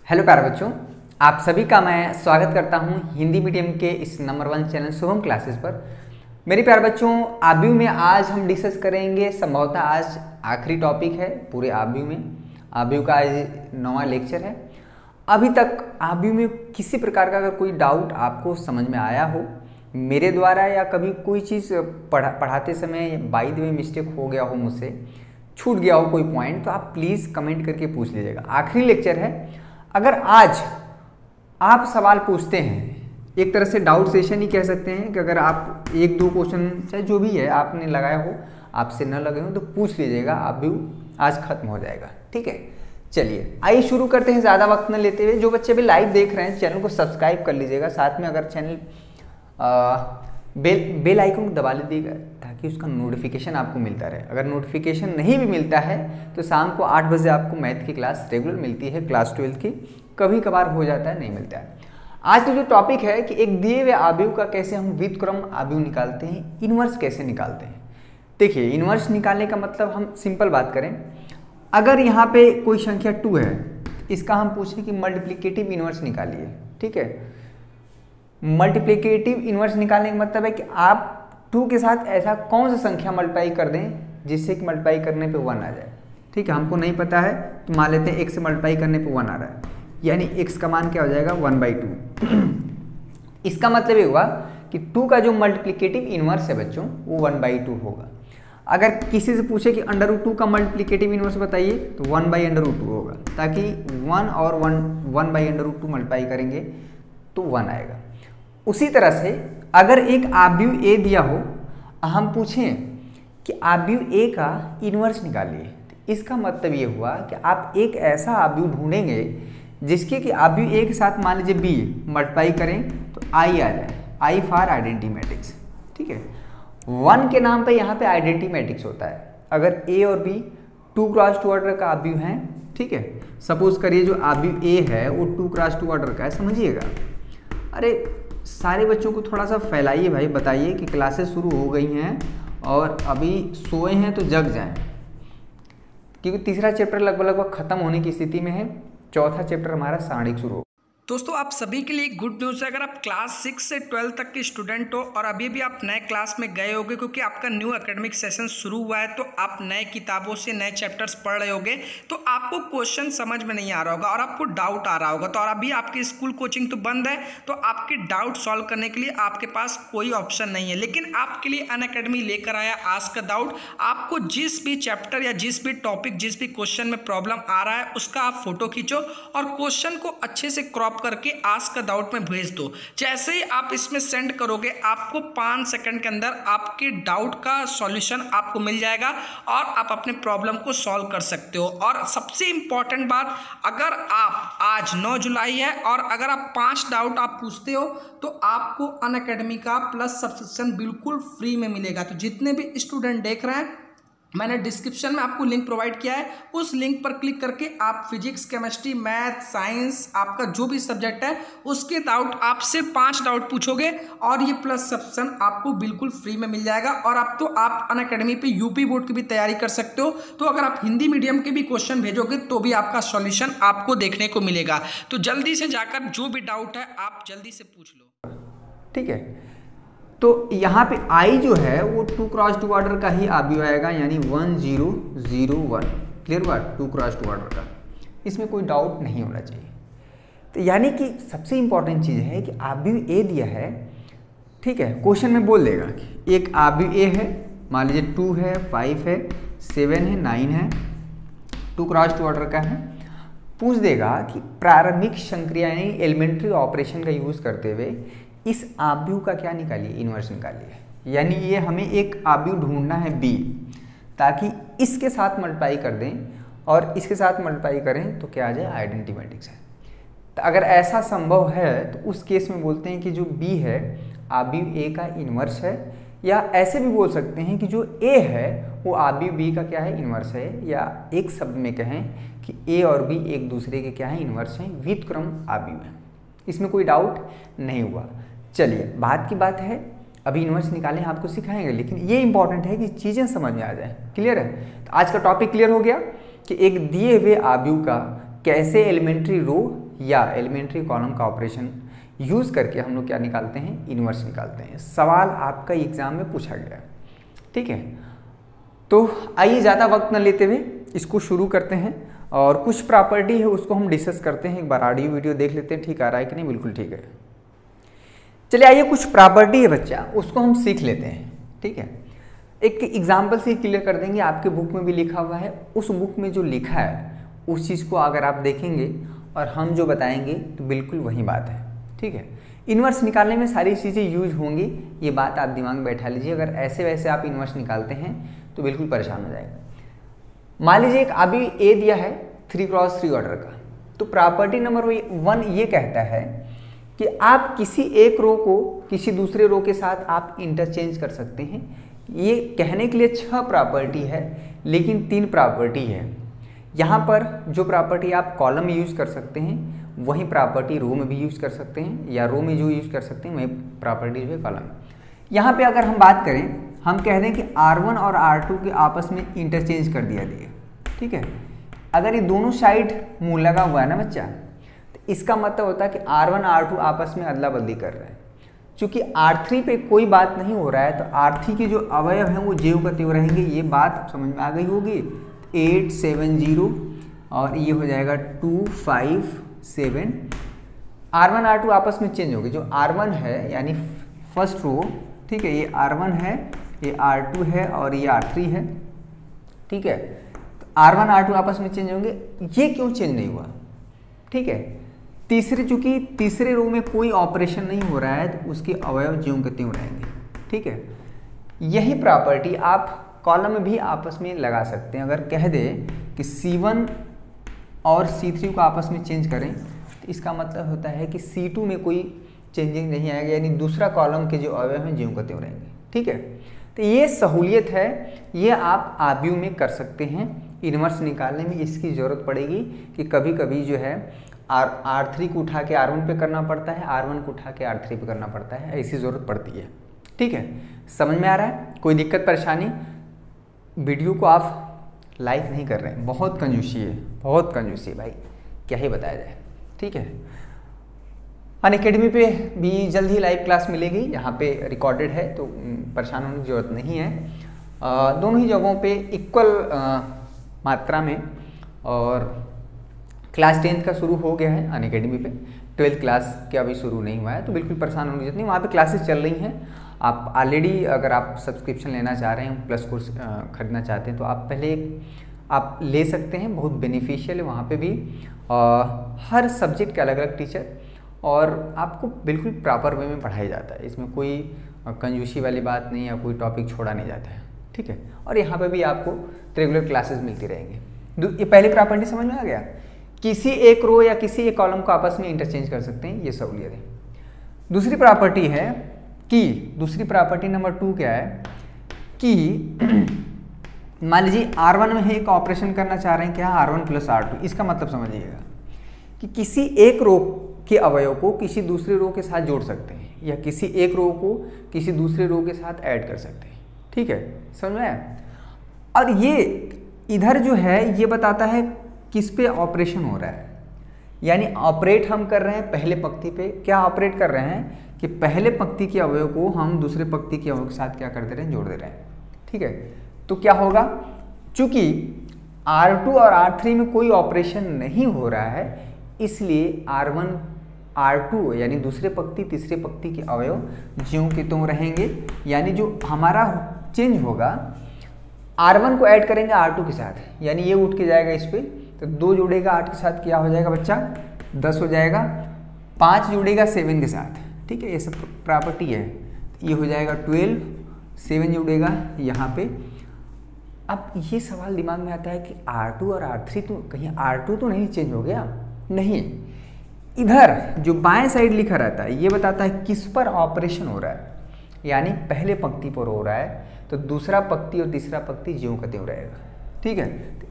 Hello प्यारे बच्चों, आप सभी का मैं स्वागत करता हूं हिंदी मीडियम के इस नंबर 1 चैनल शुभम क्लासेस पर। मेरे प्यारे बच्चों, आबयू में आज हम डिस्कस करेंगे, संभवतः आज आखिरी टॉपिक है पूरे आबयू में। आबयू का आज 9वां लेक्चर है। अभी तक आबयू में किसी प्रकार का अगर कोई डाउट आपको समझ में आया हो मेरे द्वारा, या कभी कोई चीज़ पढ़ाते समय बाय द वे मिस्टेक हो गया हो, मुझसे छूट गया हो कोई पॉइंट, तो आप प्लीज़ कमेंट करके पूछ लीजिएगा। आखिरी लेक्चर है। अगर आज आप सवाल पूछते हैं, एक तरह से डाउट सेशन ही कह सकते हैं कि अगर आप एक दो क्वेश्चन चाहे जो भी है आपने लगाया हो, आपसे न लगे हो तो पूछ लीजिएगा, आबयू आज खत्म हो जाएगा। ठीक है, चलिए आइए शुरू करते हैं ज़्यादा वक्त न लेते हुए। जो बच्चे भी लाइव देख रहे हैं चैनल को सब्सक्राइब कर लीजिएगा, साथ में अगर चैनल बेल आइकन को दबा लीजिएगा ताकि उसका नोटिफिकेशन आपको मिलता रहे। अगर नोटिफिकेशन नहीं भी मिलता है तो शाम को 8 बजे आपको मैथ की क्लास रेगुलर मिलती है, क्लास 12 की। कभी कभार हो जाता है, नहीं मिलता है। आज का जो टॉपिक है कि एक दिए हुए आबयू का कैसे हम व्युत्क्रम आबयू निकालते हैं, इनवर्स कैसे निकालते हैं। देखिए, इनवर्स निकालने का मतलब हम सिंपल बात करें, अगर यहाँ पे कोई संख्या 2 है, इसका हम पूछें कि मल्टीप्लिकेटिव इनवर्स निकालिए। ठीक है, मल्टीप्लिकेटिव इनवर्स निकालने का मतलब है कि आप 2 के साथ ऐसा कौन सा संख्या मल्टीप्लाई कर दें जिससे कि मल्टीप्लाई करने पे 1 आ जाए। ठीक है, हमको नहीं पता है तो मान लेते हैं x से मल्टीप्लाई करने पे 1 आ रहा है, यानी x का मान क्या हो जाएगा 1/2। इसका मतलब ये हुआ कि 2 का जो मल्टीप्लिकेटिव इनवर्स है बच्चों वो 1/2 होगा। अगर किसी से पूछे कि √2 का मल्टीप्लिकेटिव इनवर्स बताइए तो 1/√2 होगा, ताकि 1 और 1/√2 मल्टीप्लाई करेंगे तो 1 आएगा। उसी तरह से अगर एक आबयू ए दिया हो, हम पूछें कि आबयू ए का इन्वर्स निकालिए, तो इसका मतलब ये हुआ कि आप एक ऐसा आबयू ढूंढेंगे जिसके कि आबयू ए के साथ मान लीजिए बी मल्टीप्लाई करें तो आई आ जाए, आई फॉर आइडेंटिटी मैट्रिक्स। ठीक है, 1 के नाम पे यहाँ पे आइडेंटिटी मैट्रिक्स होता है। अगर ए और बी 2x2 ऑर्डर का आबयू है, ठीक है, सपोज करिए जो आबयू ए है वो 2x2 ऑर्डर का है, समझिएगा। अरे सारे बच्चों को थोड़ा सा फैलाइए भाई, बताइए कि क्लासेस शुरू हो गई हैं और अभी सोए हैं तो जग जाएं, क्योंकि तीसरा चैप्टर लगभग खत्म होने की स्थिति में है। चौथा चैप्टर हमारा सारणिक शुरू हो। दोस्तों, आप सभी के लिए गुड न्यूज़ है। अगर आप क्लास 6 से 12 तक के स्टूडेंट हो और अभी भी आप नए क्लास में गए होगे क्योंकि आपका न्यू एकेडमिक सेशन शुरू हुआ है, तो आप नए किताबों से नए चैप्टर्स पढ़ रहे होगे, तो आपको क्वेश्चन समझ में नहीं आ रहा होगा और आपको डाउट आ रहा होगा। तो और अभी आपकी स्कूल कोचिंग तो बंद है, तो आपके डाउट सॉल्व करने के लिए आपके पास कोई ऑप्शन नहीं है। लेकिन आपके लिए अनअकैडमी लेकर आया आस्क डाउट। आपको जिस भी चैप्टर या जिस भी टॉपिक, जिस भी क्वेश्चन में प्रॉब्लम आ रहा है उसका आप फोटो खींचो और क्वेश्चन को अच्छे से क्रॉप करके आस्क डाउट में भेज दो। जैसे ही आप इसमें सेंड करोगे, आपको 5 सेकंड के अंदर आपके डाउट का सॉल्यूशन आपको मिल जाएगा और आप अपने प्रॉब्लम को सॉल्व कर सकते हो। और सबसे इंपॉर्टेंट बात, अगर आप आज 9 जुलाई है और अगर आप 5 डाउट आप पूछते हो तो आपको अनअकैडमी का प्लस सब्सक्रिप्शन बिल्कुल फ्री में मिलेगा। तो जितने भी स्टूडेंट देख रहे हैं, मैंने डिस्क्रिप्शन में आपको लिंक प्रोवाइड किया है, उस लिंक पर क्लिक करके आप फिजिक्स, केमिस्ट्री, मैथ, साइंस, आपका जो भी सब्जेक्ट है उसके डाउट, आपसे 5 डाउट पूछोगे और ये प्लस सब्सक्रिप्शन आपको बिल्कुल फ्री में मिल जाएगा। और आप अनअकैडमी पे यूपी बोर्ड की भी तैयारी कर सकते हो। तो अगर आप हिंदी मीडियम के भी क्वेश्चन भेजोगे तो भी आपका सॉल्यूशन आपको देखने को मिलेगा। तो जल्दी से जाकर जो भी डाउट है आप जल्दी से पूछ लो। ठीक है, तो यहाँ पे आई जो है वो 2x2 ऑर्डर का ही आबयू आएगा, यानी 1001। क्लियर हुआ, 2x2 ऑर्डर का, इसमें कोई डाउट नहीं होना चाहिए। तो यानी कि सबसे इंपॉर्टेंट चीज़ है कि आबयू ए दिया है, ठीक है, क्वेश्चन में बोल देगा कि एक आबयू ए है, मान लीजिए 2 है, 5 है, 7 है, 9 है, 2x2 ऑर्डर का है। पूछ देगा कि प्रारंभिक संक्रिया यानी एलिमेंट्री ऑपरेशन का यूज़ करते हुए इस आबयू का क्या निकालिए, इन्वर्स निकालिए। यानी ये हमें एक आबयू ढूंढना है बी, ताकि इसके साथ मल्टीप्लाई कर दें और इसके साथ मल्टीप्लाई करें तो क्या आ जाए, आइडेंटिटी मैट्रिक्स है। तो अगर ऐसा संभव है तो उस केस में बोलते हैं कि जो बी है आबयू ए का इन्वर्स है, या ऐसे भी बोल सकते हैं कि जो ए है वो आबयू बी का क्या है, इन्वर्स है। या एक शब्द में कहें कि ए और बी एक दूसरे के क्या है, इन्वर्स हैं, व्युत्क्रम आबयू है। इसमें कोई डाउट नहीं हुआ। चलिए, बात की बात है, अभी इन्वर्स निकालें आपको सिखाएंगे, लेकिन ये इंपॉर्टेंट है कि चीज़ें समझ में आ जाए। क्लियर है, तो आज का टॉपिक क्लियर हो गया कि एक दिए हुए आबयू का कैसे एलिमेंट्री रो या एलिमेंट्री कॉलम का ऑपरेशन यूज़ करके हम लोग क्या निकालते हैं, इन्वर्स निकालते हैं। सवाल आपका एग्जाम में पूछा गया, ठीक है। तो आइए ज़्यादा वक्त न लेते हुए इसको शुरू करते हैं और कुछ प्रॉपर्टी है उसको हम डिस्कस करते हैं। एक बार ऑडियो वीडियो देख लेते हैं, ठीक आ रहा है कि नहीं, बिल्कुल ठीक है। चलिए आइए, कुछ प्रॉपर्टी है बच्चा, उसको हम सीख लेते हैं, ठीक है। एक एग्जाम्पल से क्लियर कर देंगे, आपके बुक में भी लिखा हुआ है, उस बुक में जो लिखा है उस चीज़ को अगर आप देखेंगे और हम जो बताएंगे तो बिल्कुल वही बात है, ठीक है। इन्वर्स निकालने में सारी चीज़ें यूज होंगी, ये बात आप दिमाग में बैठा लीजिए। अगर ऐसे वैसे आप इन्वर्स निकालते हैं तो बिल्कुल परेशान हो जाएगा। मान लीजिए एक अभी ए दिया है 3x3 ऑर्डर का, तो प्रॉपर्टी नंबर 1 ये कहता है कि आप किसी एक रो को किसी दूसरे रो के साथ आप इंटरचेंज कर सकते हैं। ये कहने के लिए 6 प्रॉपर्टी है लेकिन 3 प्रॉपर्टी है। यहाँ पर जो प्रॉपर्टी आप कॉलम में यूज़ कर सकते हैं वही प्रॉपर्टी रो में भी यूज़ कर सकते हैं, या रो में जो यूज़ कर सकते हैं वही प्रॉपर्टी जो है कॉलम में। यहाँ पे अगर हम बात करें, हम कह दें कि R1 और R2 के आपस में इंटरचेंज कर दिया जाए, ठीक है। अगर ये दोनों साइड मुँह लगा हुआ है ना बच्चा, तो इसका मतलब होता है कि R1 R2 आपस में अदला बदली कर रहे हैं। चूँकि R3 पे कोई बात नहीं हो रहा है तो R3 के जो अवयव हैं वो ज्यों का त्यों रहेंगे। ये बात समझ में आ गई होगी। 8 7 0 और ये हो जाएगा 2 5 7। R1 R2 आपस में चेंज होगी। जो R1 है यानी फर्स्ट रो, ठीक है, ये R1 है, ये R2 है और ये R3 है, ठीक है। तो R1 R2 आपस में चेंज होंगे। ये क्यों चेंज नहीं हुआ, ठीक है। चूंकि तीसरे रो में कोई ऑपरेशन नहीं हो रहा है तो उसके अवयव ज्यों के त्यों रहेंगे, ठीक है। यही प्रॉपर्टी आप कॉलम में भी आपस में लगा सकते हैं। अगर कह दे कि C1 और C3 को आपस में चेंज करें तो इसका मतलब होता है कि C2 में कोई चेंजिंग नहीं आएगा, यानी दूसरा कॉलम के जो अवयव हैं ज्यों का त्यों रहेंगे, ठीक है। तो ये सहूलियत है, ये आप आबियू में कर सकते हैं। इन्वर्स निकालने में इसकी ज़रूरत पड़ेगी कि कभी कभी जो है R3 को उठा के R1 पे करना पड़ता है, R1 को उठा के R3 पे करना पड़ता है, ऐसी ज़रूरत पड़ती है, ठीक है। समझ में आ रहा है? कोई दिक्कत परेशानी? वीडियो को आप लाइक नहीं कर रहे हैं, बहुत कंजूसी है, बहुत कंजूसी है भाई, क्या ही बताया जाए, ठीक है। अनअकैडमी पे भी जल्द ही लाइव क्लास मिलेगी, यहाँ पे रिकॉर्डेड है तो परेशान होने की ज़रूरत नहीं है। दोनों ही जगहों पे इक्वल मात्रा में, और क्लास 10th का शुरू हो गया है अनअकैडमी पे, 12th क्लास का अभी शुरू नहीं हुआ है, तो बिल्कुल परेशान होने की जरूरत नहीं। वहाँ पे क्लासेस चल रही हैं। आप ऑलरेडी अगर आप सब्सक्रिप्शन लेना चाह रहे हैं, प्लस कोर्स खरीदना चाहते हैं तो आप पहले आप ले सकते हैं, बहुत बेनिफिशियल है। वहाँ पे भी हर सब्जेक्ट के अलग अलग टीचर, और आपको बिल्कुल प्रॉपर वे में पढ़ाया जाता है। इसमें कोई कंजूसी वाली बात नहीं, या कोई टॉपिक छोड़ा नहीं जाता है, ठीक है। और यहाँ पे भी आपको रेगुलर क्लासेस मिलती रहेंगी। ये पहली प्रॉपर्टी समझ में आ गया, किसी एक रो या किसी एक कॉलम को आपस में इंटरचेंज कर सकते हैं, ये सहूलियत है। दूसरी प्रॉपर्टी है कि दूसरी प्रॉपर्टी नंबर 2 क्या है कि मान लीजिए R1 में एक ऑपरेशन करना चाह रहे हैं, क्या, R1 + R2। इसका मतलब समझिएगा कि किसी एक रो के अवयव को किसी दूसरे रो के साथ जोड़ सकते हैं, या किसी एक रो को किसी दूसरे रो के साथ ऐड कर सकते हैं, ठीक है, समझ में आया। और ये इधर जो है ये बताता है किस पे ऑपरेशन हो रहा है, यानी ऑपरेट हम कर रहे हैं पहले पंक्ति पे। क्या ऑपरेट कर रहे हैं कि पहले पंक्ति के अवयव को हम दूसरे पंक्ति के अवयव के साथ क्या कर दे रहे हैं, जोड़ दे रहे हैं, ठीक है। तो क्या होगा, चूंकि R2 और R3 में कोई ऑपरेशन नहीं हो रहा है, इसलिए R1 R2 यानी दूसरे पंक्ति तीसरे पंक्ति के अवयव ज्यों के त्यों रहेंगे। यानी जो हमारा चेंज होगा, R1 को ऐड करेंगे R2 के साथ, यानी ये उठ के जाएगा इस पर, तो 2 जुड़ेगा 8 के साथ, क्या हो जाएगा बच्चा, 10 हो जाएगा। 5 जुड़ेगा 7 के साथ, ठीक है, ये सब प्रॉपर्टी है, ये हो जाएगा 12। 7 जुड़ेगा यहाँ पे। अब ये सवाल दिमाग में आता है कि R2 और R3 तो कहीं R2 तो नहीं चेंज हो गया? नहीं, इधर जो बाएं साइड लिखा रहता है ये बताता है किस पर ऑपरेशन हो रहा है, यानी पहले पंक्ति पर हो रहा है, तो दूसरा पंक्ति और तीसरा पंक्ति ज्यों का त्यों रहेगा, ठीक है।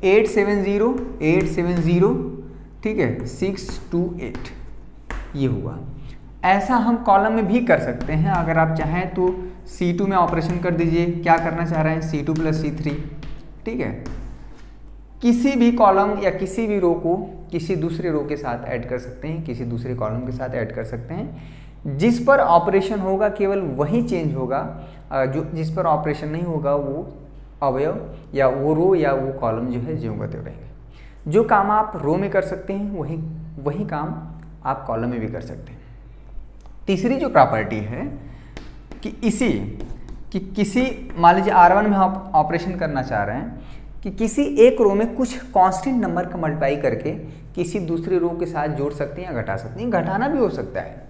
8 7 0 8 7 0, ठीक है, 6 2 8 ये हुआ। ऐसा हम कॉलम में भी कर सकते हैं। अगर आप चाहें तो C2 में ऑपरेशन कर दीजिए। क्या करना चाह रहे हैं, C2 + C3, ठीक है। किसी भी कॉलम या किसी भी रो को किसी दूसरे रो के साथ ऐड कर सकते हैं, किसी दूसरे कॉलम के साथ ऐड कर सकते हैं। जिस पर ऑपरेशन होगा केवल वही चेंज होगा, जो जिस पर ऑपरेशन नहीं होगा वो अवयव या वो रो या वो कॉलम जो है ज्यों का त्यों रहेंगे। जो काम आप रो में कर सकते हैं वही काम आप कॉलम में भी कर सकते हैं। तीसरी जो प्रॉपर्टी है कि किसी मान लीजिए R1 में आप ऑपरेशन करना चाह रहे हैं कि किसी एक रो में कुछ कांस्टेंट नंबर का मल्टीप्लाई करके किसी दूसरे रो के साथ जोड़ सकते हैं या घटा सकते हैं। घटाना भी हो सकता है,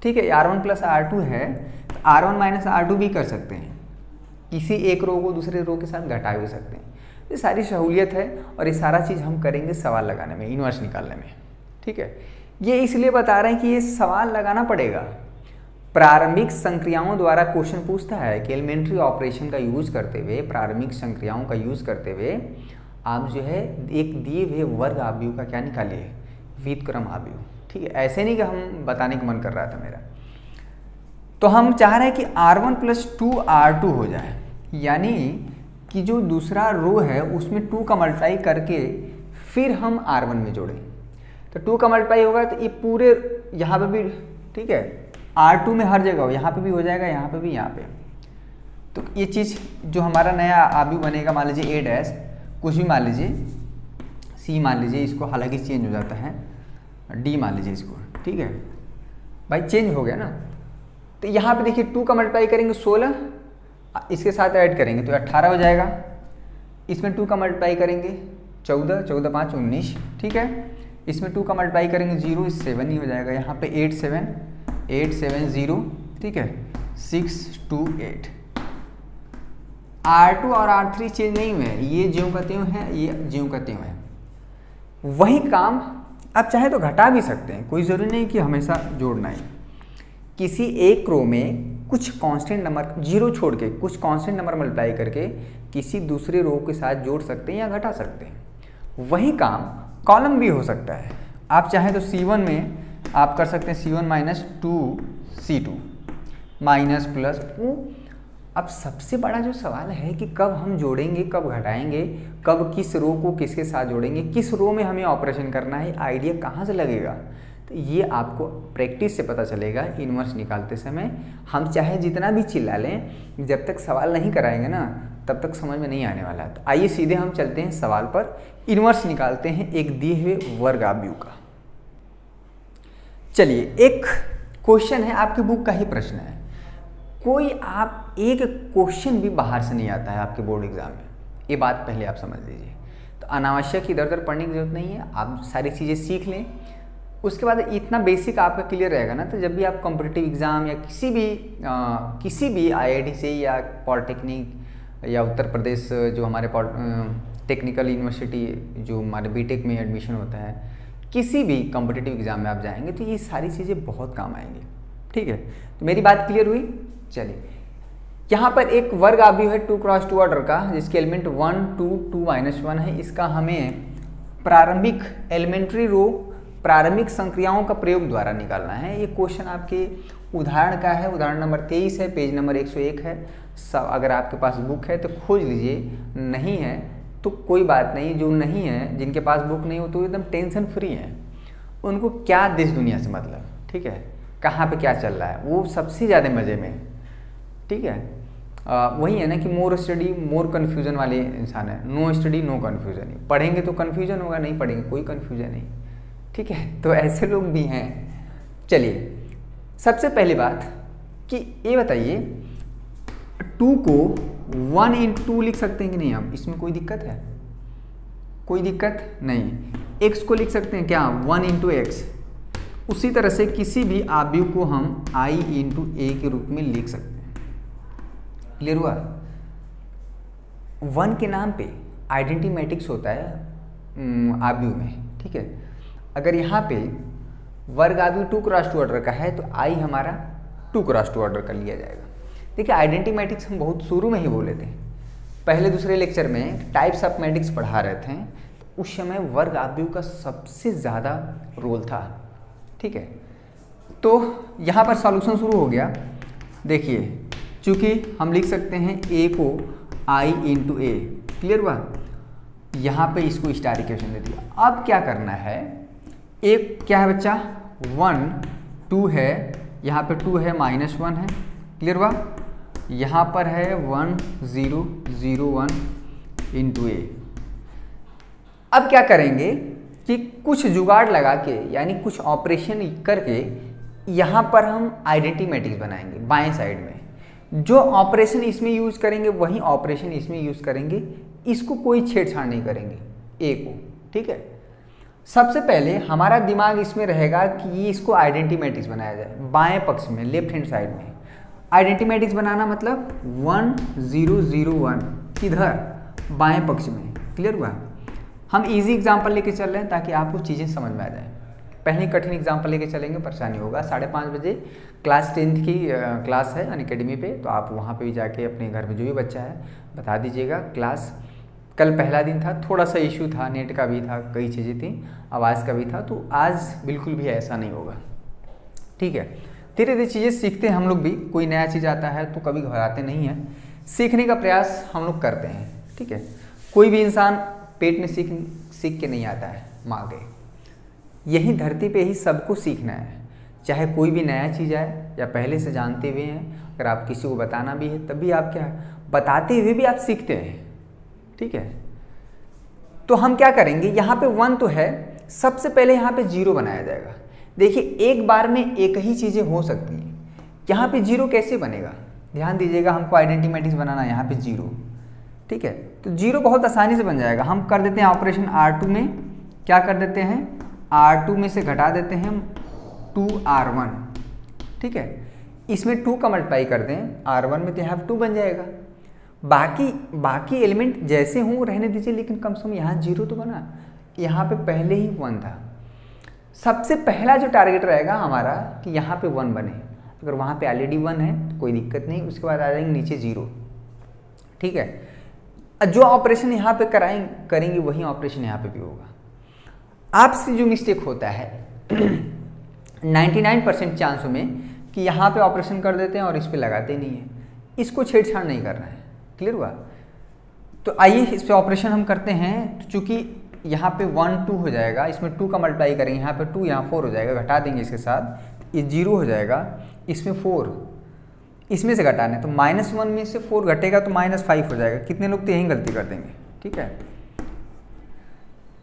ठीक है। R1 प्लस R2 है तो R1 माइनस R2 भी कर सकते हैं, किसी एक रो को दूसरे रो के साथ घटा भी सकते हैं। ये सारी सहूलियत है और ये सारा चीज़ हम करेंगे सवाल लगाने में, इनवर्स निकालने में, ठीक है। ये इसलिए बता रहे हैं कि ये सवाल लगाना पड़ेगा। प्रारंभिक संक्रियाओं द्वारा क्वेश्चन पूछता है कि एलिमेंट्री ऑपरेशन का यूज करते हुए, प्रारंभिक संक्रियाओं का यूज करते हुए आप जो है एक दिए हुए वर्ग आव्यूह का क्या निकालिए, व्युत्क्रम आव्यूह, ठीक है। ऐसे नहीं कि हम बताने का मन कर रहा था मेरा। तो हम चाह रहे हैं कि R1 प्लस 2R2 हो जाए, यानी कि जो दूसरा रो है उसमें 2 का मल्टीप्लाई करके फिर हम R1 में जोड़ें। तो 2 का मल्टीप्लाई होगा तो ये पूरे यहाँ पे भी, ठीक है, R2 में हर जगह हो, यहाँ पे भी हो जाएगा, यहाँ पे भी, यहाँ पे। तो ये चीज़ जो हमारा नया आव्यूह बनेगा, मान लीजिए A डैश कुछ भी मान लीजिए, C मान लीजिए, इसको हालांकि चेंज हो जाता है, D मान लीजिए इसको, ठीक है भाई, चेंज हो गया ना। तो यहाँ पे देखिए 2 का मल्टीप्लाई करेंगे 16, इसके साथ ऐड करेंगे तो 18 हो जाएगा। इसमें 2 का मल्टीप्लाई करेंगे 14, 14 5 19, ठीक है। इसमें 2 का मल्टीप्लाई करेंगे 0, 7 ही हो जाएगा। यहाँ पे 8 7 0, ठीक है, 6 2 8। R2 और R3 चेंज नहीं हुए, ये ज्यों का त्यों है, ये ज्यों का त्यों है। वही काम आप चाहे तो घटा भी सकते हैं, कोई ज़रूरी नहीं कि हमेशा जोड़ना ही। किसी एक रो में कुछ कांस्टेंट नंबर 0 छोड़ के कुछ कांस्टेंट नंबर मल्टीप्लाई करके किसी दूसरे रो के साथ जोड़ सकते हैं या घटा सकते हैं। वही काम कॉलम भी हो सकता है। आप चाहें तो C1 में आप कर सकते हैं C1 minus 2C2 minus plus वो। अब सबसे बड़ा जो सवाल है कि कब हम जोड़ेंगे, कब घटाएंगे, कब किस रो को किसके साथ जोड़ेंगे, किस रो में हमें ऑपरेशन करना है, आइडिया कहाँ से लगेगा। तो ये आपको प्रैक्टिस से पता चलेगा इनवर्स निकालते समय। हम चाहे जितना भी चिल्ला लें, जब तक सवाल नहीं कराएंगे ना तब तक समझ में नहीं आने वाला है। तो आइए सीधे हम चलते हैं सवाल पर, इनवर्स निकालते हैं एक दिए हुए वर्ग आव्यूह का। चलिए, एक क्वेश्चन है, आपकी बुक का ही प्रश्न है, कोई आप एक क्वेश्चन भी बाहर से नहीं आता है आपके बोर्ड एग्जाम में, ये बात पहले आप समझ लीजिए। तो अनावश्यक इधर उधर पढ़ने की जरूरत नहीं है, आप सारी चीज़ें सीख लें। उसके बाद इतना बेसिक आपका क्लियर रहेगा ना, तो जब भी आप कॉम्पिटिटिव एग्ज़ाम या किसी भी IIT से या पॉलिटेक्निक या उत्तर प्रदेश जो हमारे टेक्निकल यूनिवर्सिटी जो हमारे बीटेक में एडमिशन होता है, किसी भी कॉम्पिटिटिव एग्ज़ाम में आप जाएंगे तो ये सारी चीज़ें बहुत काम आएंगी, ठीक है। तो मेरी बात क्लियर हुई। चलिए, यहाँ पर एक वर्ग आव्यूह है 2 क्रॉस 2 ऑर्डर का, जिसके एलिमेंट 1 2 2 -1 है। इसका हमें प्रारंभिक एलिमेंट्री रो प्रारंभिक संक्रियाओं का प्रयोग द्वारा निकालना है। ये क्वेश्चन आपके उदाहरण का है, उदाहरण नंबर 23 है, पेज नंबर 101 है। अगर आपके पास बुक है तो खोज लीजिए, नहीं है तो कोई बात नहीं। जो नहीं है, जिनके पास बुक नहीं हो तो एकदम टेंशन फ्री है, उनको क्या देश दुनिया से मतलब, ठीक है, कहाँ पे क्या चल रहा है वो सबसे ज़्यादा मज़े में, ठीक है। वही है ना कि मोर स्टडी मोर कन्फ्यूजन वाले इंसान है, नो स्टडी नो कन्फ्यूजन। पढ़ेंगे तो कन्फ्यूजन होगा, नहीं पढ़ेंगे कोई कन्फ्यूजन नहीं, ठीक है। तो ऐसे लोग भी हैं। चलिए, सबसे पहली बात कि ये बताइए 2 को 1 × 2 लिख सकते हैं कि नहीं? आप इसमें कोई दिक्कत है? कोई दिक्कत नहीं। x को लिख सकते हैं क्या? 1 × x। उसी तरह से किसी भी आव्यूह को हम I × a के रूप में लिख सकते हैं। क्लियर हुआ? 1 के नाम पे आइडेंटिटी मैट्रिक्स होता है आव्यूह में, ठीक है। अगर यहाँ पे वर्ग आव्यूह 2 क्रॉस 2 ऑर्डर का है तो I हमारा 2 क्रॉस 2 ऑर्डर का लिया जाएगा। देखिए, आइडेंटिटी मैट्रिक्स हम बहुत शुरू में ही बोले थे, पहले दूसरे लेक्चर में टाइप्स ऑफ मैट्रिक्स पढ़ा रहे थे, तो उस समय वर्ग आव्यूह का सबसे ज़्यादा रोल था, ठीक है। तो यहाँ पर सॉल्यूशन शुरू हो गया। देखिए, चूँकि हम लिख सकते हैं a को I × a, क्लियर हुआ। यहाँ पे इसको स्टार इक्वेशन दे दिया। अब क्या करना है, एक क्या है बच्चा 1 2 है, यहाँ पे 2 है -1 है, क्लियर हुआ। यहाँ पर है 1 0 0 1 इंटू ए। अब क्या करेंगे कि कुछ जुगाड़ लगा के यानी कुछ ऑपरेशन करके यहाँ पर हम आइडेंटिटी मैट्रिक्स बनाएंगे बाएं साइड में। जो ऑपरेशन इसमें यूज करेंगे वही ऑपरेशन इसमें यूज करेंगे, इसको कोई छेड़छाड़ नहीं करेंगे ए को, ठीक है। सबसे पहले हमारा दिमाग इसमें रहेगा कि ये इसको आइडेंटिटी मैट्रिक्स बनाया जाए बाएं पक्ष में, लेफ्ट हैंड साइड में। आइडेंटिटी मैट्रिक्स बनाना मतलब 1 0 0 1 किधर, बाएं पक्ष में, क्लियर हुआ। हम इजी एग्जांपल लेके चल रहे हैं ताकि आपको चीज़ें समझ में आ जाए। पहले कठिन एग्जांपल लेके चलेंगे, परेशानी होगा। 5:30 बजे क्लास 10th की क्लास है अनअकैडमी पे, तो आप वहाँ पे भी जाके अपने घर में जो भी बच्चा है बता दीजिएगा। क्लास कल पहला दिन था, थोड़ा सा इशू था, नेट का भी था, कई चीज़ें थी, आवाज़ का भी था, तो आज बिल्कुल भी ऐसा नहीं होगा, ठीक है। धीरे धीरे चीज़ें सीखते हैं हम लोग भी, कोई नया चीज़ आता है तो कभी घबराते नहीं हैं, सीखने का प्रयास हम लोग करते हैं, ठीक है। कोई भी इंसान पेट में सीख के नहीं आता है माँ के, यही धरती पे ही सबको सीखना है। चाहे कोई भी नया चीज़ आए या पहले से जानते हुए हैं, अगर आप किसी को बताना भी है तब भी आप क्या बताते हुए भी आप सीखते हैं, ठीक है। तो हम क्या करेंगे, यहाँ पे 1 तो है, सबसे पहले यहाँ पे 0 बनाया जाएगा। देखिए एक बार में एक ही चीज़ें हो सकती हैं, यहाँ पे 0 कैसे बनेगा, ध्यान दीजिएगा। हमको आइडेंटिटी मैट्रिक्स बनाना है, यहाँ पे 0, ठीक है। तो 0 बहुत आसानी से बन जाएगा। हम कर देते हैं ऑपरेशन R2 में, क्या कर देते हैं, R2 में से घटा देते हैं 2R1, ठीक है। इसमें 2 का मल्टीप्लाई कर दें R1 में, तो यहाँ 2 बन जाएगा। बाकी एलिमेंट जैसे हों रहने दीजिए, लेकिन कम से कम यहाँ 0 तो बना, यहाँ पे पहले ही 1 था। सबसे पहला जो टारगेट रहेगा हमारा कि यहाँ पे 1 बने। अगर वहाँ पे ऑलरेडी 1 है तो कोई दिक्कत नहीं, उसके बाद आ जाएंगे नीचे 0, ठीक है। जो ऑपरेशन यहाँ पे करेंगे वही ऑपरेशन यहाँ पे भी होगा। आपसे जो मिस्टेक होता है 99% चांसों में कि यहाँ पे ऑपरेशन कर देते हैं और इस पे लगाते नहीं है, इसको छेड़छाड़ नहीं करना है, क्लियर हुआ। तो आइए इस पे ऑपरेशन हम करते हैं। तो चूंकि यहाँ पे 1 2 हो जाएगा, इसमें 2 का मल्टीप्लाई करेंगे, यहाँ पे 2 यहाँ 4 हो जाएगा, घटा देंगे इसके साथ, ये 0 हो जाएगा, इसमें 4, इसमें से घटाना है तो -1 में से 4 घटेगा तो -5 हो जाएगा। कितने लोग तो यही गलती कर देंगे, ठीक है।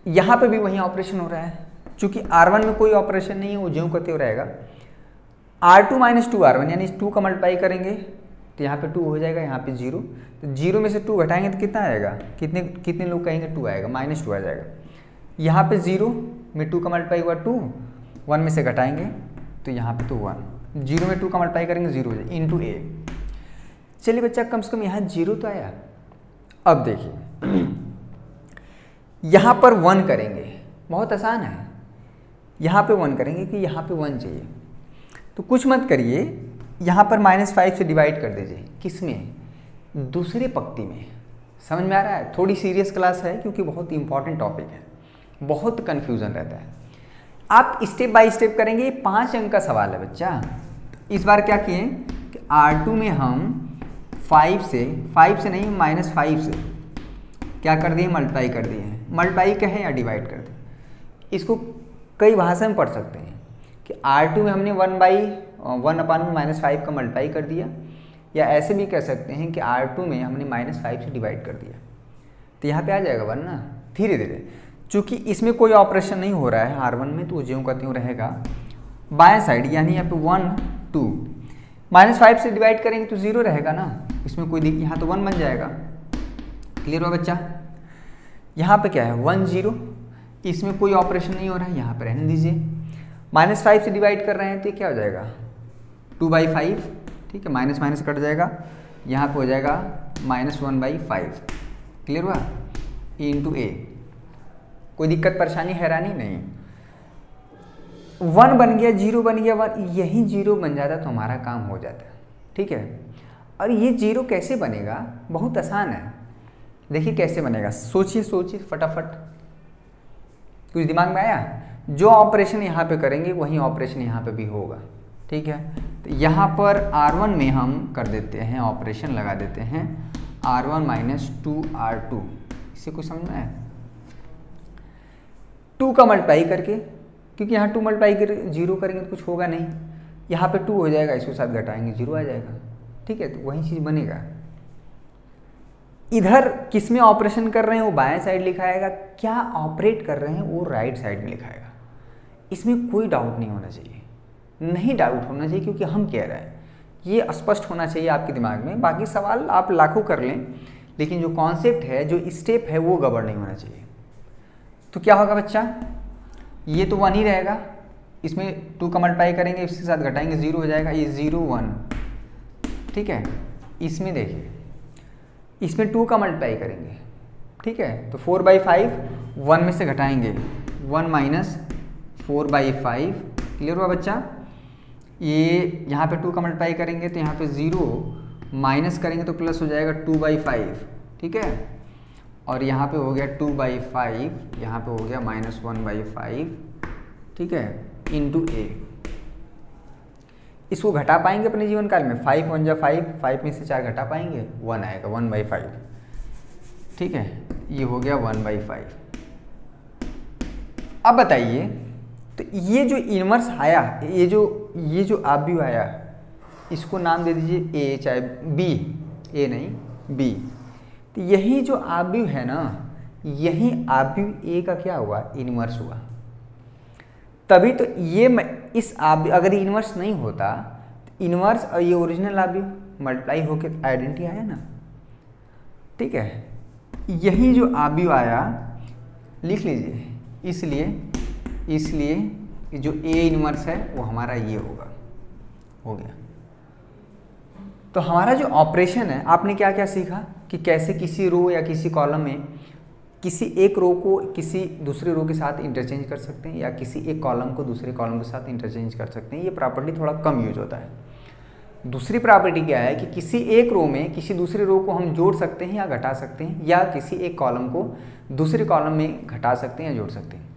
यहाँ पे भी वही ऑपरेशन हो रहा है, चूंकि R1 में कोई ऑपरेशन नहीं है, वो ज्यों करते हुए रहेगा। R2 - 2R1 यानी 2 का मल्टीप्लाई करेंगे तो यहाँ पे 2 हो जाएगा, यहाँ पे 0, तो 0 में से 2 घटाएंगे तो कितना आएगा, कितने लोग कहेंगे 2 आएगा, -2 आ जाएगा। यहाँ पे 0 में 2 का मल्टीप्लाई हुआ 2, 1 में से घटाएंगे तो यहाँ पे तो 1, 0 में 2 का मल्टीप्लाई करेंगे 0 हो जाएगा, इंटू ए। चलिए बच्चा कम से कम यहाँ 0 तो आया। अब देखिए यहाँ पर 1 करेंगे, बहुत आसान है। यहाँ पे 1 करेंगे कि यहाँ पे 1 चाहिए, तो कुछ मत करिए, यहाँ पर -5 से डिवाइड कर दीजिए। किस में, दूसरे पंक्ति में। समझ में आ रहा है, थोड़ी सीरियस क्लास है क्योंकि बहुत इंपॉर्टेंट टॉपिक है, बहुत कन्फ्यूज़न रहता है। आप स्टेप बाय स्टेप करेंगे, 5 अंक का सवाल है बच्चा। इस बार क्या किए कि R2 में हम 5 से नहीं -5 से क्या कर दिए, मल्टीप्लाई कर दिए हैं। मल्टीप्लाई कहें या डिवाइड कर दें, इसको कई भाषा में पढ़ सकते हैं कि R2 में हमने 1/-5 का मल्टीप्लाई कर दिया, या ऐसे भी कह सकते हैं कि R2 में हमने -5 से डिवाइड कर दिया, तो यहाँ पे आ जाएगा 1 ना। धीरे धीरे, चूँकि इसमें कोई ऑपरेशन नहीं हो रहा है R1 में, तो ज्यों का त्यों रहेगा। बाएं साइड यानी यहाँ पे 1 2 -5 से डिवाइड करेंगे तो 0 रहेगा ना, इसमें कोई दिक्कत, यहाँ तो 1 बन जाएगा। क्लियर हुआ बच्चा। यहाँ पे क्या है 1 0, इसमें कोई ऑपरेशन नहीं हो रहा है, यहाँ पे रहने दीजिए। -5 से डिवाइड कर रहे हैं तो क्या हो जाएगा 2/5, ठीक है, माइनस कट जाएगा, यहाँ पे हो जाएगा -1/5। क्लियर हुआ, इंटू ए। कोई दिक्कत परेशानी हैरानी नहीं। 1 बन गया, 0 बन गया, 1 यही 0 बन जाता तो हमारा काम हो जाता, ठीक है। और ये 0 कैसे बनेगा, बहुत आसान है। देखिए कैसे बनेगा, सोचिए फटाफट, कुछ दिमाग में आया। जो ऑपरेशन यहाँ पे करेंगे वही ऑपरेशन यहाँ पे भी होगा, ठीक है। तो यहाँ पर R1 में हम कर देते हैं, ऑपरेशन लगा देते हैं R1 - 2R2। इससे कुछ समझ में आया, 2 का मल्टीप्लाई करके, क्योंकि यहाँ 2 मल्टीप्लाई कर 0 करेंगे तो कुछ होगा नहीं, यहाँ पे 2 हो जाएगा, इसके साथ घटाएंगे 0 आ जाएगा। ठीक है, तो वही चीज़ बनेगा। इधर किस में ऑपरेशन कर रहे हैं वो बाएं साइड लिखाएगा, क्या ऑपरेट कर रहे हैं वो राइट साइड में लिखाएगा। इसमें कोई डाउट नहीं होना चाहिए, नहीं डाउट होना चाहिए, क्योंकि हम कह रहे हैं, ये स्पष्ट होना चाहिए आपके दिमाग में। बाकी सवाल आप लाखों कर लें, लेकिन जो कॉन्सेप्ट है, जो स्टेप है, वो गड़बड़ नहीं होना चाहिए। तो क्या होगा बच्चा, ये तो 1 ही रहेगा, इसमें 2 का मल्टीप्लाई करेंगे, इसके साथ घटाएंगे 0 हो जाएगा, ये 0 1। ठीक है, इसमें देखिए, इसमें 2 का मल्टीप्लाई करेंगे, ठीक है, तो 4/5 1 में से घटाएंगे 1 माइनस 4/5। क्लियर हुआ बच्चा। ये यहाँ पे 2 का मल्टीप्लाई करेंगे तो यहाँ पे 0 माइनस करेंगे तो प्लस हो जाएगा 2/5। ठीक है, और यहाँ पे हो गया 2/5, यहाँ पे हो गया -1/5। ठीक है, इंटू a। इसको घटा पाएंगे अपने जीवन काल में, 5 1 जा 5, 5 में से 4 घटा पाएंगे, 1 आएगा, 1/5। ठीक है, ये हो गया 1/5। अब बताइए, तो ये जो इनवर्स आया, ये जो आव्यूह आया, इसको नाम दे दीजिए a, चाहे b, a नहीं b। तो यही जो आव्यूह है ना, यही आव्यूह a का क्या हुआ, इनवर्स हुआ। तभी तो ये इस आव्यूह, अगर इनवर्स नहीं होता, तो इनवर्स और ये ओरिजिनल आव्यूह मल्टीप्लाई होकर आइडेंटिटी आया ना। ठीक है, यही जो आव्यूह आया, लिख लीजिए, इसलिए जो a इनवर्स है वो हमारा ये होगा, हो गया। तो हमारा जो ऑपरेशन है, आपने क्या क्या सीखा कि कैसे किसी रो या किसी कॉलम में किसी एक रो को किसी दूसरे रो के साथ इंटरचेंज कर सकते हैं, या किसी एक कॉलम को दूसरे कॉलम के साथ इंटरचेंज कर सकते हैं। ये प्रॉपर्टी थोड़ा कम यूज होता है। दूसरी प्रॉपर्टी क्या है कि किसी एक रो में किसी दूसरे रो को हम जोड़ सकते हैं या घटा सकते हैं, या किसी एक कॉलम को दूसरे कॉलम में घटा सकते हैं या जोड़ सकते हैं।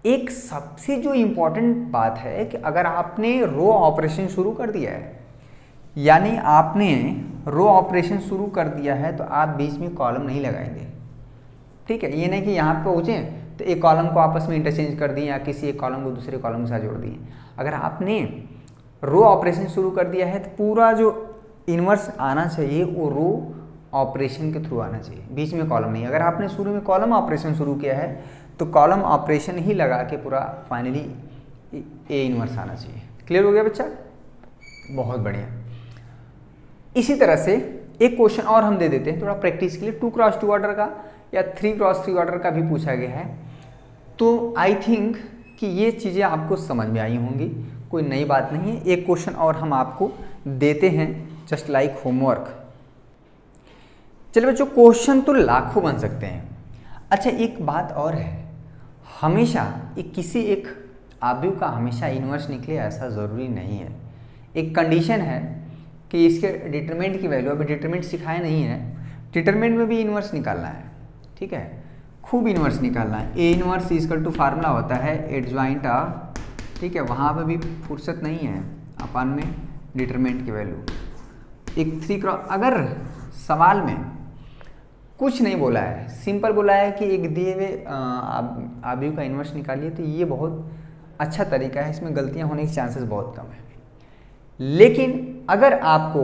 एक सबसे जो इम्पोर्टेंट बात है कि अगर आपने रो ऑपरेशन शुरू कर दिया है, यानी आपने रो ऑपरेशन शुरू कर दिया है, तो आप बीच में कॉलम नहीं लगाएंगे। ठीक है, ये नहीं कि यहाँ पे पहुँचे तो एक कॉलम को आपस में इंटरचेंज कर दिए या किसी एक कॉलम को दूसरे कॉलम के साथ जोड़ दिए। अगर आपने रो ऑपरेशन शुरू कर दिया है, तो पूरा जो इनवर्स आना चाहिए वो रो ऑपरेशन के थ्रू आना चाहिए, बीच में कॉलम नहीं। अगर आपने शुरू में कॉलम ऑपरेशन शुरू किया है, तो कॉलम ऑपरेशन ही लगा के पूरा फाइनली ए इनवर्स आना चाहिए। क्लियर हो गया बच्चा, बहुत बढ़िया। इसी तरह से एक क्वेश्चन और हम दे देते हैं थोड़ा प्रैक्टिस के लिए, 2x2 ऑर्डर का या 3x3 ऑर्डर का भी पूछा गया है। तो आई थिंक कि ये चीज़ें आपको समझ में आई होंगी, कोई नई बात नहीं है। एक क्वेश्चन और हम आपको देते हैं, जस्ट लाइक होमवर्क। चलिए बच्चों, क्वेश्चन तो लाखों बन सकते हैं। अच्छा, एक बात और है, हमेशा किसी एक आव्यूह का हमेशा इनवर्स निकले ऐसा ज़रूरी नहीं है। एक कंडीशन है कि इसके डिटरमिनेंट की वैल्यू, अभी डिटरमिनेंट सिखाया नहीं है, डिटरमिनेंट में भी इनवर्स निकालना है। ठीक है, खूब इनवर्स निकालना है। A inverse equal to formula होता है एडजॉइंट ऑफ, ठीक है, वहाँ पे भी फुर्सत नहीं है अपन में डिटरमिनेंट की वैल्यू। एक 3x, अगर सवाल में कुछ नहीं बोला है, सिंपल बोला है कि एक दिए हुए आव्यूह का इनवर्स निकालिए, तो ये बहुत अच्छा तरीका है, इसमें गलतियां होने के चांसेस बहुत कम है। लेकिन अगर आपको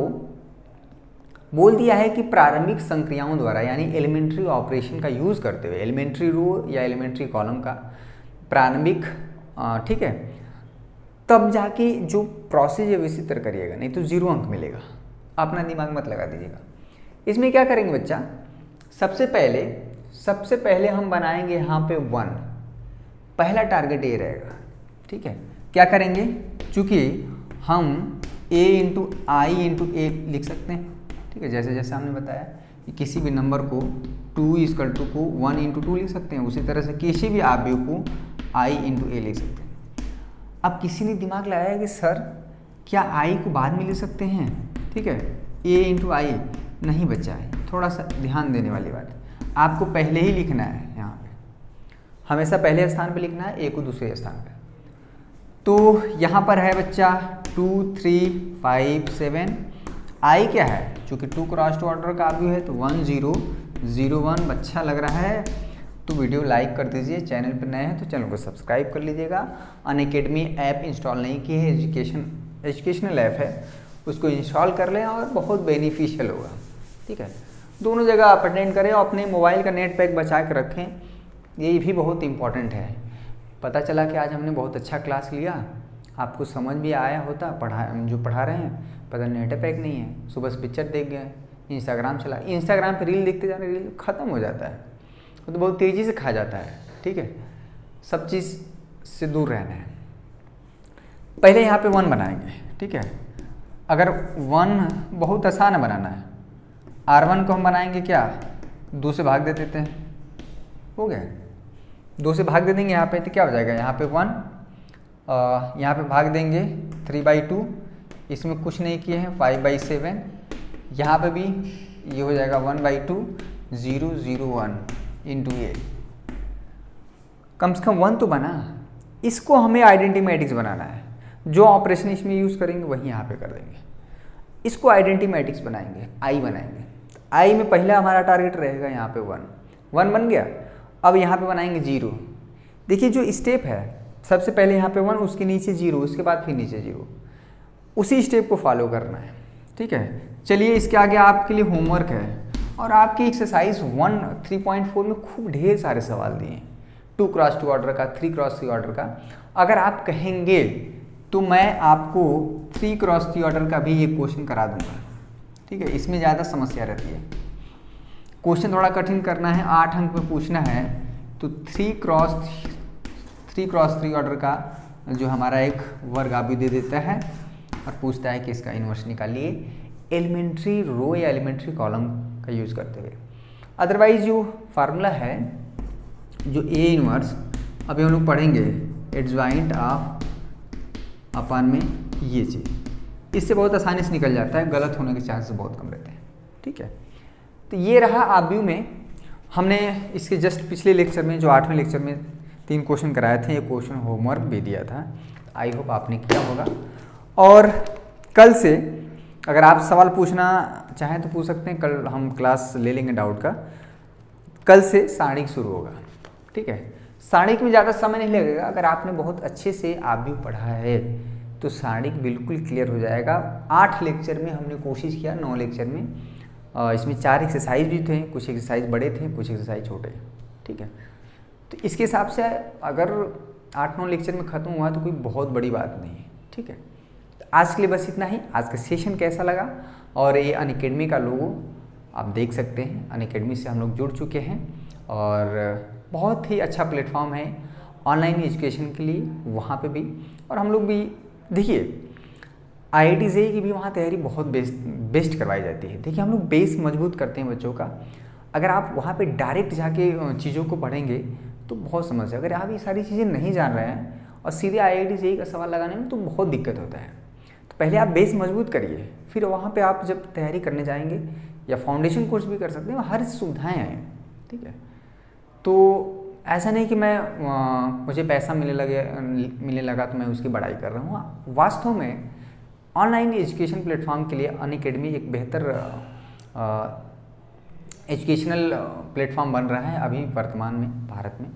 बोल दिया है कि प्रारंभिक संक्रियाओं द्वारा, यानी एलिमेंट्री ऑपरेशन का यूज़ करते हुए, एलिमेंट्री रो या एलिमेंट्री कॉलम का प्रारंभिक, ठीक है, तब जाके जो प्रोसेस है वैसी तरह करिएगा, नहीं तो 0 अंक मिलेगा। अपना दिमाग मत लगा दीजिएगा। इसमें क्या करेंगे बच्चा, सबसे पहले हम बनाएंगे यहाँ पे 1, पहला टारगेट ए रहेगा। ठीक है, क्या करेंगे, चूँकि हम a इंटू आई इंटू ए लिख सकते हैं। ठीक है, जैसे जैसे हमने बताया कि किसी भी नंबर को 2 इक्वल टू को 1 इंटू 2 लिख सकते हैं, उसी तरह से किसी भी आव्यूह को i इंटू ए लिख सकते हैं। अब किसी ने दिमाग लगाया कि सर क्या i को बाद में ले सकते हैं? ठीक है, a इंटू आई नहीं बच्चा है, थोड़ा सा ध्यान देने वाली बात है। आपको पहले ही लिखना है, यहाँ पे हमेशा पहले स्थान पे लिखना है, a को दूसरे स्थान पे। तो यहाँ पर है बच्चा 2 3 5 7, आई क्या है, चूँकि 2x2 ऑर्डर का आव्यूह है तो 1 0 0 1 अच्छा लग रहा है। तो वीडियो लाइक कर दीजिए, चैनल पर नए हैं तो चैनल को सब्सक्राइब कर लीजिएगा। अनअकैडमी ऐप इंस्टॉल नहीं की है, एजुकेशनल ऐप है, उसको इंस्टॉल कर लें और बहुत बेनिफिशियल होगा। ठीक है, दोनों जगह आप अटेंड करें और अपने मोबाइल का नेट पैक बचा के रखें, ये भी बहुत इंपॉर्टेंट है। पता चला कि आज हमने बहुत अच्छा क्लास लिया, आपको समझ भी आया होता, जो पढ़ा रहे हैं, पता नेट पैक नहीं है, सुबह से पिक्चर देख गए, इंस्टाग्राम चला, इंस्टाग्राम पे रील देखते जा रहे, रील ख़त्म हो जाता है, तो बहुत तेज़ी से खा जाता है। ठीक है, सब चीज़ से दूर रहना है। पहले यहाँ पे 1 बनाएंगे। ठीक है, अगर 1 बहुत आसान है बनाना है, R1 को हम बनाएंगे क्या, 2 से भाग दे देते हैं, हो गया, 2 से भाग दे देंगे यहाँ पे, तो क्या हो जाएगा, यहाँ पे 1, यहाँ पे भाग देंगे 3/2, इसमें कुछ नहीं किए हैं, 5/7, यहाँ पे भी ये हो जाएगा 1/2, 0 0 1 इंटू ए, कम से कम 1 तो बना। इसको हमें आइडेंटिटी मैट्रिक्स बनाना है, जो ऑपरेशन इसमें यूज़ करेंगे वही यहाँ पे कर देंगे। इसको आइडेंटिटी मैट्रिक्स बनाएंगे, आई बनाएंगे। आई में पहला हमारा टारगेट रहेगा यहाँ पे 1 बन गया। अब यहाँ पे बनाएंगे 0। देखिए जो स्टेप है, सबसे पहले यहाँ पे 1, उसके नीचे 0, उसके बाद फिर नीचे 0, उसी स्टेप को फॉलो करना है। ठीक है, चलिए इसके आगे आपके लिए होमवर्क है, और आपकी एक्सरसाइज 3.4 में खूब ढेर सारे सवाल दिए हैं, 2x2 ऑर्डर का, 3x3 ऑर्डर का। अगर आप कहेंगे तो मैं आपको 3x3 ऑर्डर का भी एक क्वेश्चन करा दूंगा। ठीक है, इसमें ज़्यादा समस्या रहती है, क्वेश्चन थोड़ा कठिन करना है, 8 अंक में पूछना है। तो 3x3 ऑर्डर का जो हमारा एक वर्ग आप भी दे देता है और पूछता है कि इसका इन्वर्स निकालिए, एलिमेंट्री रो या एलिमेंट्री कॉलम का यूज़ करते हुए। अदरवाइज जो फार्मूला है, जो ए इन्वर्स, अभी हम लोग पढ़ेंगे एडजॉइंट ऑफ अपान में ये चीज़, इससे बहुत आसानी से निकल जाता है, गलत होने के चांसेस बहुत कम रहते हैं। ठीक है, तो ये रहा आब्यू में। हमने इसके जस्ट पिछले लेक्चर में, जो 8वें लेक्चर में 3 क्वेश्चन कराए थे, ये क्वेश्चन होमवर्क भी दिया था, आई होप आपने किया होगा। और कल से अगर आप सवाल पूछना चाहें तो पूछ सकते हैं, कल हम क्लास ले लेंगे डाउट का। कल से सारणिक शुरू होगा। ठीक है, सारणिक में ज़्यादा समय नहीं लगेगा, अगर आपने बहुत अच्छे से आब्यू पढ़ा है तो सारणिक बिल्कुल क्लियर हो जाएगा। 8 लेक्चर में हमने कोशिश किया, 9 लेक्चर में इसमें 4 एक्सरसाइज भी थे, कुछ एक्सरसाइज बड़े थे, कुछ एक्सरसाइज छोटे। ठीक है, तो इसके हिसाब से अगर 8-9 लेक्चर में ख़त्म हुआ तो कोई बहुत बड़ी बात नहीं है। ठीक है, तो आज के लिए बस इतना ही। आज का सेशन कैसा लगा, और ये अनअकैडमी का लोगो आप देख सकते हैं, अनअकैडमी से हम लोग जुड़ चुके हैं और बहुत ही अच्छा प्लेटफॉर्म है ऑनलाइन एजुकेशन के लिए, वहाँ पे भी। और हम लोग भी देखिए IIT JEE की भी वहाँ तैयारी बहुत बेस्ट करवाई जाती है। देखिए हम लोग बेस मजबूत करते हैं बच्चों का। अगर आप वहाँ पे डायरेक्ट जाके चीज़ों को पढ़ेंगे तो बहुत समस्या। अगर आप ये सारी चीज़ें नहीं जान रहे हैं और सीधे IIT JEE का सवाल लगाने में तो बहुत दिक्कत होता है। तो पहले आप बेस मजबूत करिए, फिर वहाँ पे आप जब तैयारी करने जाएंगे, या फाउंडेशन कोर्स भी कर सकते हैं, हर सुविधाएँ हैं। ठीक है, तो ऐसा नहीं कि मुझे पैसा मिलने लगा तो मैं उसकी बड़ाई कर रहा हूँ। वास्तव में ऑनलाइन एजुकेशन प्लेटफॉर्म के लिए अनअकैडमी एक बेहतर एजुकेशनल प्लेटफॉर्म बन रहा है अभी वर्तमान में भारत में।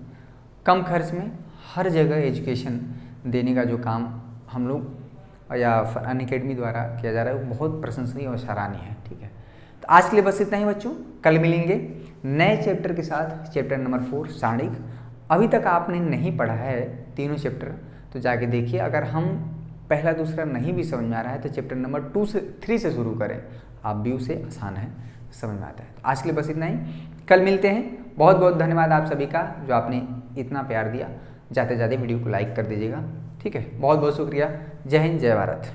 कम खर्च में हर जगह एजुकेशन देने का जो काम हम लोग या अनअकैडमी द्वारा किया जा रहा है वो बहुत प्रशंसनीय और सराहनीय है। ठीक है, तो आज के लिए बस इतना ही बच्चों, कल मिलेंगे नए चैप्टर के साथ, चैप्टर नंबर 4 सारणिक। अभी तक आपने नहीं पढ़ा है तीनों चैप्टर तो जाके देखिए। अगर हम पहला दूसरा नहीं भी समझ में आ रहा है तो चैप्टर नंबर 3 से शुरू करें, आप व्यू से आसान है, समझ में आता है। आज के लिए बस इतना ही, कल मिलते हैं। बहुत बहुत धन्यवाद आप सभी का जो आपने इतना प्यार दिया। जाते जाते वीडियो को लाइक कर दीजिएगा। ठीक है, बहुत बहुत शुक्रिया। जय हिंद, जय भारत।